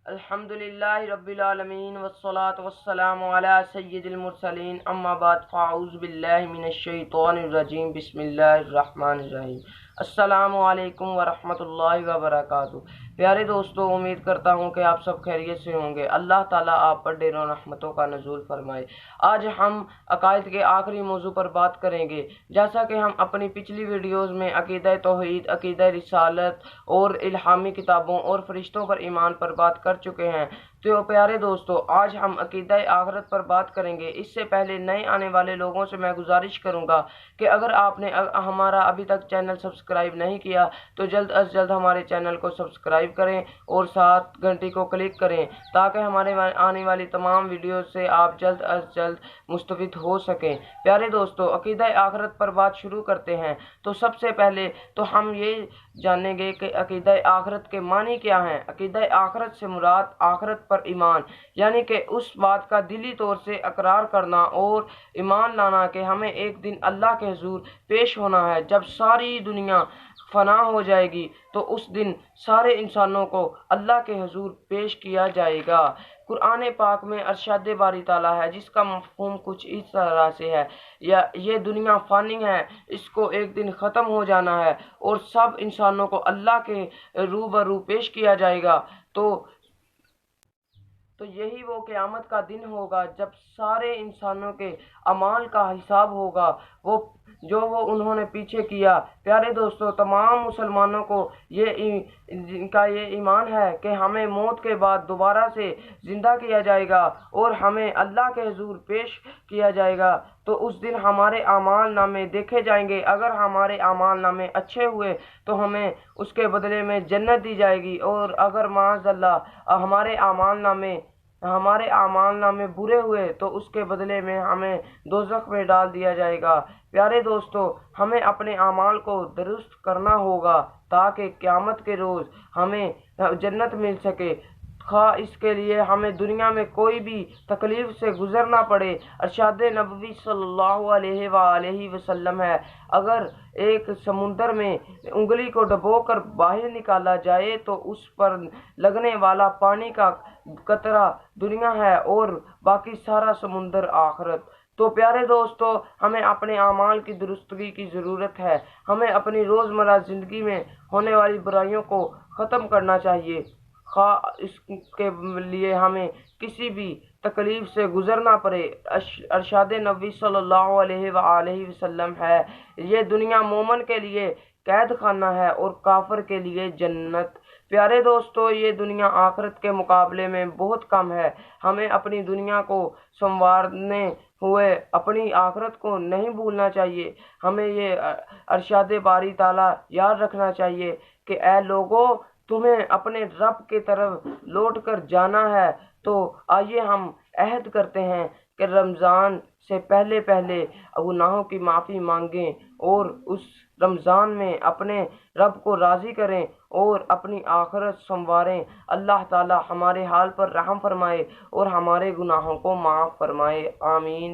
الحمدللہ رب العالمین والصلاة والسلام علی سید المرسلین اما بعد فاعوذ باللہ من الشیطان الرجیم بسم اللہ الرحمن الرحیم۔ السلام علیکم ورحمۃ اللہ وبرکاتہ۔ پیارے دوستو، امید کرتا ہوں کہ آپ سب خیریت سے ہوں گے۔ اللہ تعالیٰ آپ پر ڈھیروں رحمتوں کا نزول فرمائے۔ آج ہم عقائد کے آخری موضوع پر بات کریں گے۔ جیسا کہ ہم اپنی پچھلی ویڈیوز میں عقیدہ توحید، عقیدہ رسالت اور الہامی کتابوں اور فرشتوں پر ایمان پر بات کر چکے ہیں، تو پیارے دوستو آج ہم عقیدہ آخرت پر بات کریں گے۔ اس سے پہلے نئے آنے والے لوگوں سے میں گزارش کروں گا کہ اگر آپ نے ہمارا ابھی تک چینل سبسکرائب نہیں کیا تو جلد از جلد ہمارے چینل کو سبسکرائب کریں اور ساتھ گھنٹی کو کلک کریں تاکہ ہمارے آنے والی تمام ویڈیوز سے آپ جلد از جلد مستفید ہو سکیں۔ پیارے دوستو، عقیدہ آخرت پر بات شروع کرتے ہیں تو سب سے پہلے تو ہم یہ جانیں گے کہ عقیدہ آخرت کے معنی کیا ہیں۔ عقیدہ آخرت سے مراد آخرت پر ایمان، یعنی کہ اس بات کا دلی طور سے اقرار کرنا اور ایمان لانا کہ ہمیں ایک دن اللہ کے حضور پیش ہونا ہے۔ جب ساری دنیا فنا ہو جائے گی تو اس دن سارے انسانوں کو اللہ کے حضور پیش کیا جائے گا۔ قرآن پاک میں ارشاد باری تعالیٰ ہے جس کا مفہوم کچھ اس طرح سے ہے، یہ دنیا فانی ہے، اس کو ایک دن ختم ہو جانا ہے اور سب انسانوں کو اللہ کے روبرو پیش کیا جائے گا۔ تو یہی وہ قیامت کا دن ہوگا جب سارے انسانوں کے اعمال کا حساب ہوگا، جو انہوں نے پیچھے کیا۔ پیارے دوستو، تمام مسلمانوں کو یہ ایمان ہے کہ ہمیں موت کے بعد دوبارہ سے زندہ کیا جائے گا اور ہمیں اللہ کے حضور پیش کیا جائے گا۔ تو اس دن ہمارے اعمال نامے دیکھے جائیں گے۔ اگر ہمارے اعمال نامے اچھے ہوئے تو ہمیں اس کے بدلے میں جنت دی جائے گی، اور اگر معاذ اللہ ہمارے اعمال نامے برے ہوئے تو اس کے بدلے میں ہمیں دوزخ میں ڈال دیا جائے گا۔ پیارے دوستو، ہمیں اپنے اعمال کو درست کرنا ہوگا تاکہ قیامت کے روز ہمیں جنت مل سکے، خواہ اس کے لیے ہمیں دنیا میں کوئی بھی تکلیف سے گزرنا پڑے۔ ارشاد نبوی صلی اللہ علیہ وآلہ وسلم ہے، اگر ایک سمندر میں انگلی کو ڈبو کر باہر نکالا جائے تو اس پر لگنے والا پانی کا قطرہ دنیا ہے اور باقی سارا سمندر آخرت۔ تو پیارے دوستو، ہمیں اپنے اعمال کی درستگی کی ضرورت ہے۔ ہمیں اپنی روزمرہ زندگی میں ہونے والی برائیوں کو ختم کرنا چاہیے، خواہ اس کے لیے ہمیں کسی بھی تکلیف سے گزرنا پڑے۔ ارشاد نبوی صلی اللہ علیہ وآلہ وسلم ہے، یہ دنیا مومن کے لیے قید خانہ ہے اور کافر کے لیے جنت۔ پیارے دوستو، یہ دنیا آخرت کے مقابلے میں بہت کم ہے۔ ہمیں اپنی دنیا کو سنوارنے ہوئے اپنی آخرت کو نہیں بھولنا چاہیے۔ ہمیں یہ ارشاد باری تعالیٰ یاد رکھنا چاہیے کہ اے لوگو، تمہیں اپنے رب کی طرف لوٹ کر جانا ہے۔ تو آئیے ہم عہد کرتے ہیں کہ رمضان سے پہلے گناہوں کی معافی مانگیں اور اس رمضان میں اپنے رب کو راضی کریں اور اپنی آخرت سنواریں۔ اللہ تعالی ہمارے حال پر رحم فرمائے اور ہمارے گناہوں کو معاف فرمائے، آمین۔